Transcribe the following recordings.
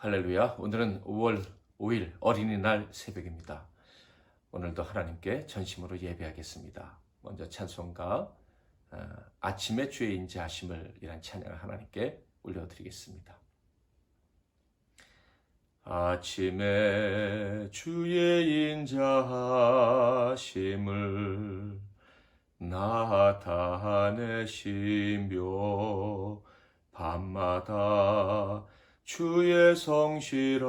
할렐루야. 오늘은 5월 5일 어린이날 새벽입니다. 오늘도 하나님께 전심으로 예배하겠습니다. 먼저 찬송가 아침에 주의 인자하심을 이란 찬양을 하나님께 올려드리겠습니다. 아침에 주의 인자하심을 나타내시며 밤마다 주의 성실하심을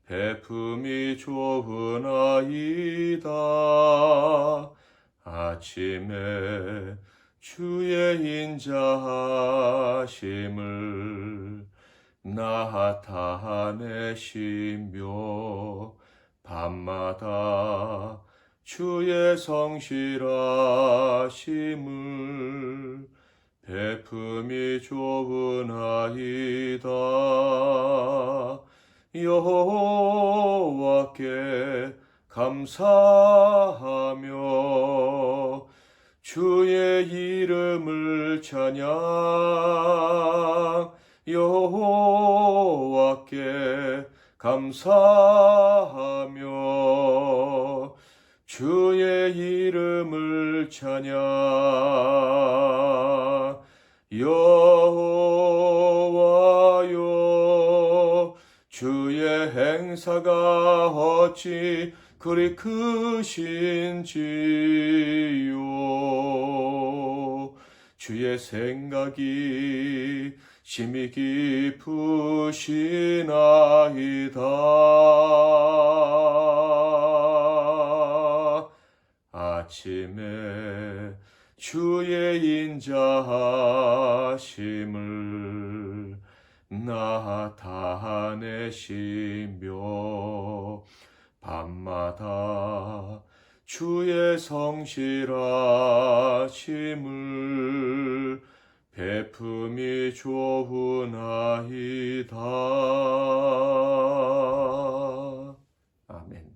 베품이 좋으나이다. 아침에 주의 인자하심을 나타내시며 밤마다 주의 성실하심을 베품이 좋으나이다. 여호와께 감사하며 주의 이름을 찬양. 여호와께 감사하며 주의 이름을 찬양. 여호와여 주의 행사가 어찌 그리 크신지요. 주의 생각이 심히 깊으시나이다. 아침에 주의 인자하심을 나타내시며 밤마다 주의 성실하심을 베품이 좋으나이다. 아멘.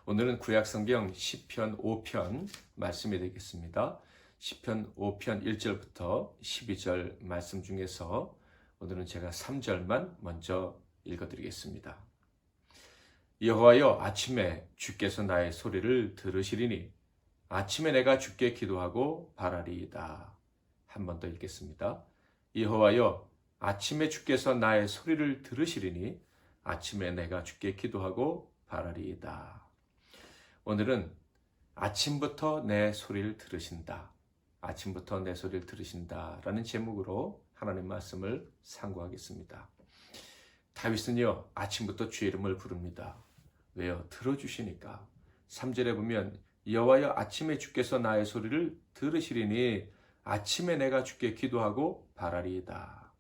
오늘은 구약성경 시편 5편 말씀이 되겠습니다. 시편 5편 1절부터 12절 말씀 중에서 오늘은 제가 3절만 먼저 읽어드리겠습니다. 여호와여, 아침에 주께서 나의 소리를 들으시리니 아침에 내가 주께 기도하고 바라리이다. 한 번 더 읽겠습니다. 여호와여, 아침에 주께서 나의 소리를 들으시리니 아침에 내가 주께 기도하고 바라리이다. 오늘은 아침부터 내 소리를 들으신다. 아침부터 내 소리를 들으신다 라는 제목으로 하나님 말씀을 상고하겠습니다. 다윗은요, 아침부터 주의 이름을 부릅니다. 왜요? 들어주시니까. 3절에 보면 여호와여, 아침에 주께서 나의 소리를 들으시리니 아침에 내가 주께 기도하고 바라리이다.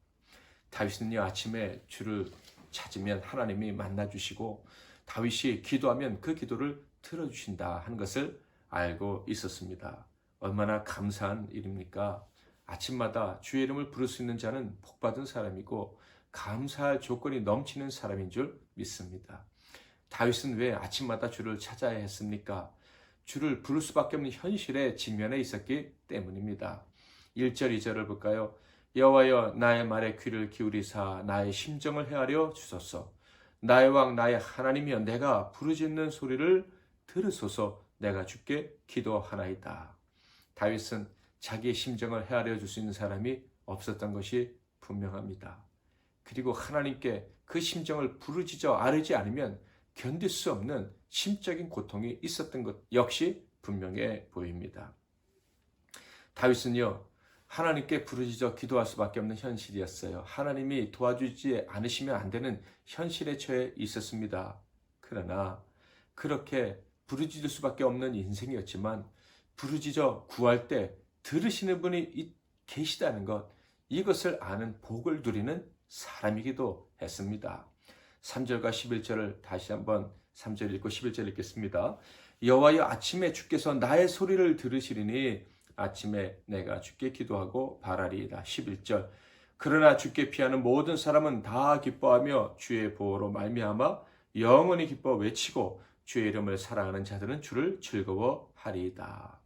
다윗은요, 아침에 주를 찾으면 하나님이 만나주시고 다윗이 기도하면 그 기도를 들어주신다 하는 것을 알고 있었습니다. 얼마나 감사한 일입니까? 아침마다 주의 이름을 부를 수 있는 자는 복받은 사람이고 감사할 조건이 넘치는 사람인 줄 믿습니다. 다윗은 왜 아침마다 주를 찾아야 했습니까? 주를 부를 수밖에 없는 현실에 직면해 있었기 때문입니다. 1절 2절을 볼까요? 여호와여, 나의 말에 귀를 기울이사 나의 심정을 헤아려 주소서. 나의 왕 나의 하나님이여, 내가 부르짖는 소리를 들으소서. 내가 주께 기도하나이다. 다윗은 자기의 심정을 헤아려 줄 수 있는 사람이 없었던 것이 분명합니다. 그리고 하나님께 그 심정을 부르짖어 아뢰지 않으면 견딜 수 없는 심적인 고통이 있었던 것 역시 분명해 보입니다. 다윗은요, 하나님께 부르짖어 기도할 수밖에 없는 현실이었어요. 하나님이 도와주지 않으시면 안 되는 현실에 처해 있었습니다. 그러나 그렇게 부르짖을 수밖에 없는 인생이었지만 부르짖어 구할 때 들으시는 분이 계시다는 것, 이것을 아는 복을 누리는 사람이기도 했습니다. 3절과 11절을 다시 한번 3절 읽고 11절 읽겠습니다. 여호와여, 아침에 주께서 나의 소리를 들으시리니 아침에 내가 주께 기도하고 바라리이다. 11절. 그러나 주께 피하는 모든 사람은 다 기뻐하며 주의 보호로 말미암아 영원히 기뻐 외치고 주의 이름을 사랑하는 자들은 주를 즐거워하리이다.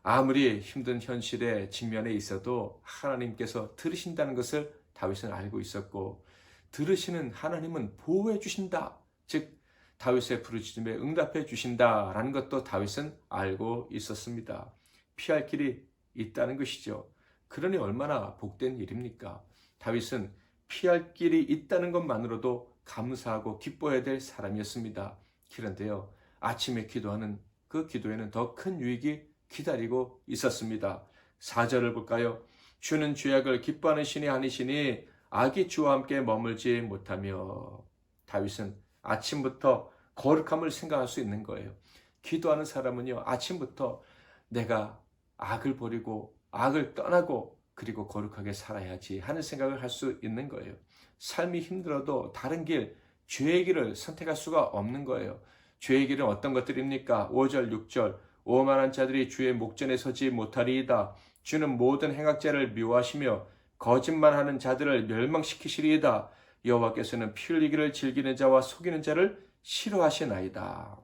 아무리 힘든 현실에 직면해 있어도 하나님께서 들으신다는 것을 다윗은 알고 있었고, 들으시는 하나님은 보호해 주신다. 즉 다윗의 부르짖음에 응답해 주신다라는 것도 다윗은 알고 있었습니다. 피할 길이 있다는 것이죠. 그러니 얼마나 복된 일입니까? 다윗은 피할 길이 있다는 것만으로도 감사하고 기뻐해야 될 사람이었습니다. 그런데요, 아침에 기도하는 그 기도에는 더 큰 유익이 기다리고 있었습니다. 4절을 볼까요? 주는 죄악을 기뻐하는 신이 아니시니 악이 주와 함께 머물지 못하며. 다윗은 아침부터 거룩함을 생각할 수 있는 거예요. 기도하는 사람은요, 아침부터 내가 악을 버리고 악을 떠나고 그리고 거룩하게 살아야지 하는 생각을 할 수 있는 거예요. 삶이 힘들어도 다른 길, 죄의 길을 선택할 수가 없는 거예요. 죄의 길은 어떤 것들입니까? 5절, 6절. 오만한 자들이 주의 목전에 서지 못하리이다. 주는 모든 행악자를 미워하시며 거짓말하는 자들을 멸망시키시리이다. 여호와께서는 피 흘리기를 즐기는 자와 속이는 자를 싫어하시나이다.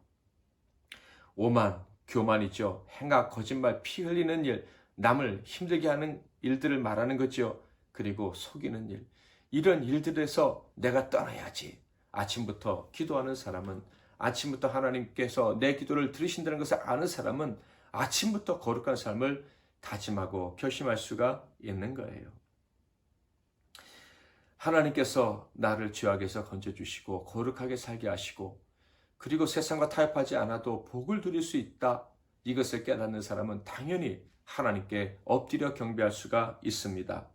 오만, 교만이죠. 행악, 거짓말, 피 흘리는 일, 남을 힘들게 하는 일들을 말하는 거죠. 그리고 속이는 일. 이런 일들에서 내가 떠나야지. 아침부터 기도하는 사람은, 아침부터 하나님께서 내 기도를 들으신다는 것을 아는 사람은 아침부터 거룩한 삶을 다짐하고 결심할 수가 있는 거예요. 하나님께서 나를 죄악에서 건져주시고 거룩하게 살게 하시고 그리고 세상과 타협하지 않아도 복을 누릴 수 있다. 이것을 깨닫는 사람은 당연히 하나님께 엎드려 경배할 수가 있습니다.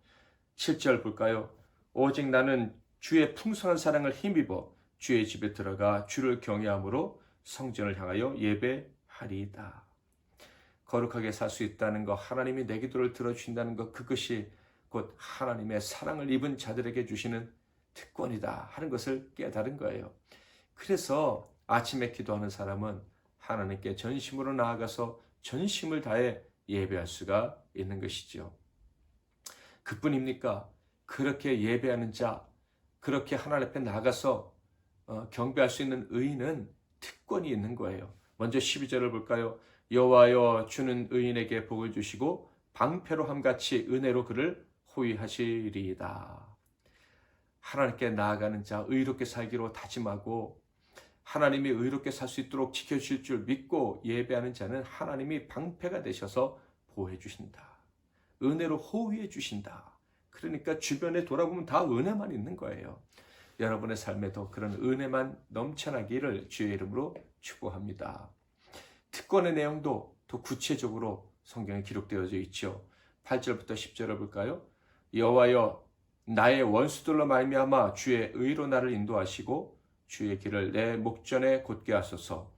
7절 볼까요? 오직 나는 주의 풍성한 사랑을 힘입어 주의 집에 들어가 주를 경외함으로 성전을 향하여 예배하리이다. 거룩하게 살 수 있다는 것, 하나님이 내 기도를 들어주신다는 것, 그것이 곧 하나님의 사랑을 입은 자들에게 주시는 특권이다 하는 것을 깨달은 거예요. 그래서 아침에 기도하는 사람은 하나님께 전심으로 나아가서 전심을 다해 예배할 수가 있는 것이죠. 그뿐입니까? 그렇게 예배하는 자, 그렇게 하나님 앞에 나가서 경배할 수 있는 의인은 특권이 있는 거예요. 먼저 12절을 볼까요? 여호와여 주는 의인에게 복을 주시고 방패로 함같이 은혜로 그를 호위하시리이다. 하나님께 나아가는 자, 의롭게 살기로 다짐하고 하나님이 의롭게 살 수 있도록 지켜주실 줄 믿고 예배하는 자는 하나님이 방패가 되셔서 보호해 주신다. 은혜로 호위해 주신다. 그러니까 주변에 돌아보면 다 은혜만 있는 거예요. 여러분의 삶에도 그런 은혜만 넘쳐나기를 주의 이름으로 축복합니다. 특권의 내용도 더 구체적으로 성경에 기록되어져 있죠. 8절부터 10절을 볼까요? 여호와여 나의 원수들로 말미암아 주의 의로 나를 인도하시고 주의 길을 내 목전에 곧게 하소서.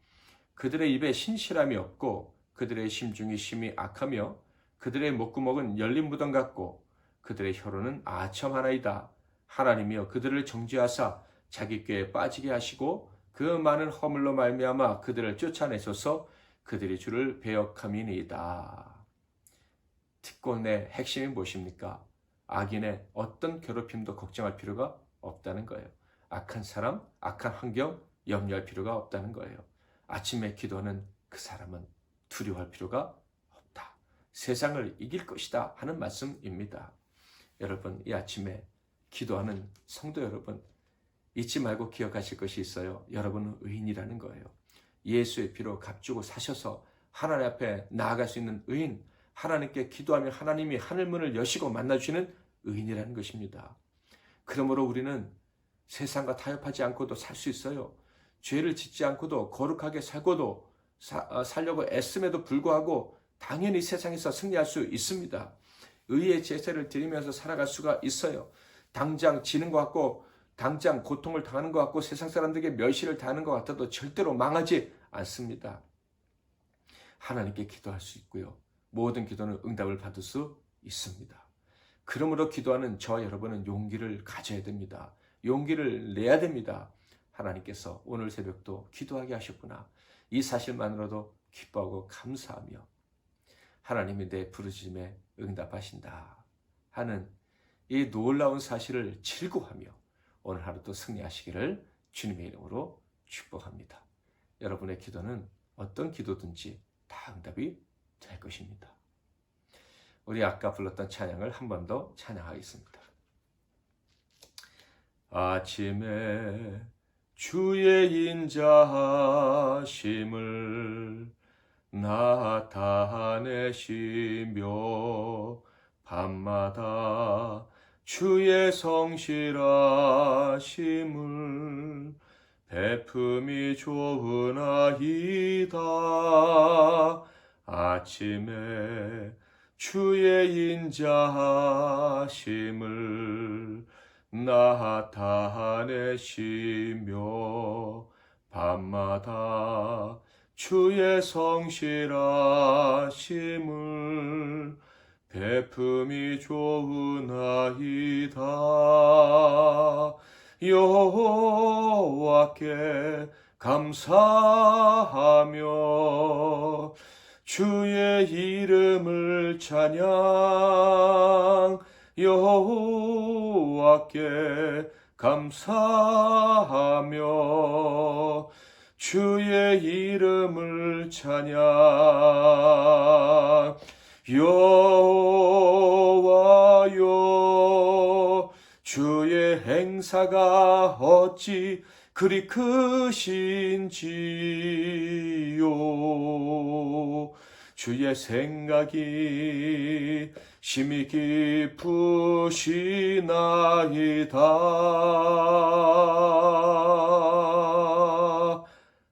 그들의 입에 신실함이 없고 그들의 심중이 심히 악하며 그들의 목구멍은 열린 무덤 같고 그들의 혀로는 아첨하나이다. 하나님이여 그들을 정죄하사 자기 꾀에 빠지게 하시고 그 많은 허물로 말미암아 그들을 쫓아내소서. 그들이 주를 배역함이니이다. 특권의 핵심이 무엇입니까? 악인의 어떤 괴롭힘도 걱정할 필요가 없다는 거예요. 악한 사람, 악한 환경 염려할 필요가 없다는 거예요. 아침에 기도하는 그 사람은 두려워할 필요가 없다. 세상을 이길 것이다 하는 말씀입니다. 여러분, 이 아침에 기도하는 성도 여러분, 잊지 말고 기억하실 것이 있어요. 여러분은 의인이라는 거예요. 예수의 피로 값주고 사셔서 하나님 앞에 나아갈 수 있는 의인, 하나님께 기도하면 하나님이 하늘문을 여시고 만나주시는 의인이라는 것입니다. 그러므로 우리는 세상과 타협하지 않고도 살 수 있어요. 죄를 짓지 않고도 거룩하게 살고도 살려고 애씀에도 불구하고 당연히 세상에서 승리할 수 있습니다. 의의 제사를 드리면서 살아갈 수가 있어요. 당장 지는 것 같고 당장 고통을 당하는 것 같고 세상 사람들에게 멸시를 당하는 것 같아도 절대로 망하지 않습니다. 하나님께 기도할 수 있고요. 모든 기도는 응답을 받을 수 있습니다. 그러므로 기도하는 저와 여러분은 용기를 가져야 됩니다. 용기를 내야 됩니다. 하나님께서 오늘 새벽도 기도하게 하셨구나. 이 사실만으로도 기뻐하고 감사하며 하나님이 내 부르짖음에 응답하신다 하는 이 놀라운 사실을 즐거워하며 오늘 하루도 승리하시기를 주님의 이름으로 축복합니다. 여러분의 기도는 어떤 기도든지 다 응답이 될 것입니다. 우리 아까 불렀던 찬양을 한 번 더 찬양하겠습니다. 아침에 주의 인자하심을 나타내시며 밤마다 주의 성실하심을 베품이 좋으나이다. 아침에 주의 인자하심을 나타내시며 밤마다 주의 성실하심을 베품이 좋으나이다. 여호와께 감사하며 주의 이름을 찬양. 여호와께 감사하며 주의 이름을 찬양. 여호와여 주의 행사가 어찌 그리 크신지요. 주의 생각이 심히 깊으시나이다.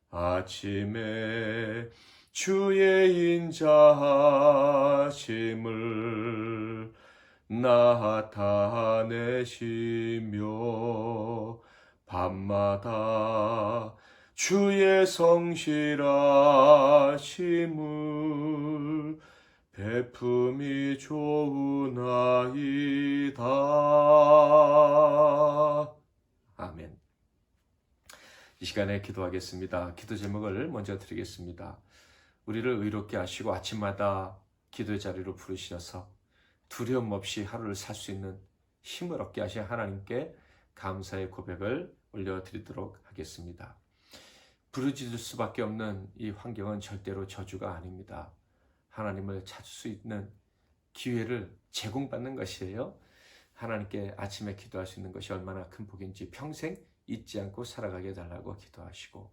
아침에 주의 인자하심을 나타내시며 밤마다 주의 성실하심을 베품이 좋으나이다. 아멘. 이 시간에 기도하겠습니다. 기도 제목을 먼저 드리겠습니다. 우리를 의롭게 하시고 아침마다 기도의 자리로 부르셔서 두려움 없이 하루를 살 수 있는 힘을 얻게 하신 하나님께 감사의 고백을 올려드리도록 하겠습니다. 부르짖을 수밖에 없는 이 환경은 절대로 저주가 아닙니다. 하나님을 찾을 수 있는 기회를 제공받는 것이에요. 하나님께 아침에 기도할 수 있는 것이 얼마나 큰 복인지 평생 잊지 않고 살아가게 해달라고 기도하시고,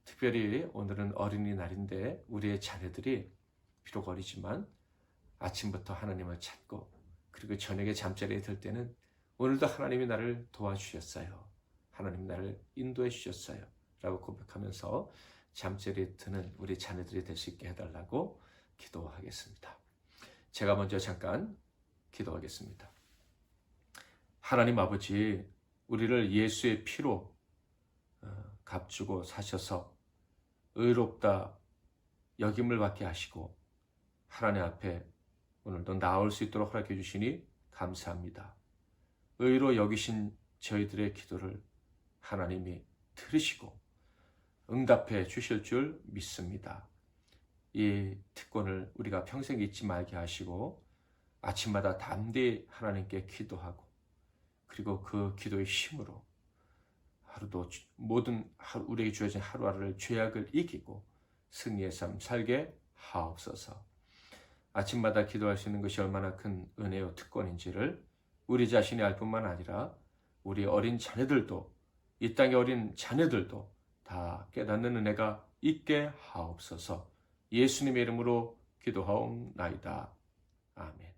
특별히 오늘은 어린이날인데 우리의 자녀들이 비록 어리지만 아침부터 하나님을 찾고 그리고 저녁에 잠자리에 들 때는 오늘도 하나님이 나를 도와주셨어요. 하나님이 나를 인도해 주셨어요. 라고 고백하면서 잠자리에 드는 우리 자녀들이 될 수 있게 해달라고 기도하겠습니다. 제가 먼저 잠깐 기도하겠습니다. 하나님 아버지, 우리를 예수의 피로 값주고 사셔서 의롭다 여김을 받게 하시고 하나님 앞에 오늘도 나올 수 있도록 허락해 주시니 감사합니다. 의로 여기신 저희들의 기도를 하나님이 들으시고 응답해 주실 줄 믿습니다. 이 특권을 우리가 평생 잊지 말게 하시고 아침마다 담대히 하나님께 기도하고 그리고 그 기도의 힘으로 하루도 모든 우리에게 주어진 하루하루를 죄악을 이기고 승리의 삶 살게 하옵소서. 아침마다 기도할 수 있는 것이 얼마나 큰 은혜요 특권인지를 우리 자신이 알 뿐만 아니라 우리 어린 자녀들도, 이 땅의 어린 자녀들도 다 깨닫는 은혜가 있게 하옵소서. 예수님의 이름으로 기도하옵나이다. 아멘.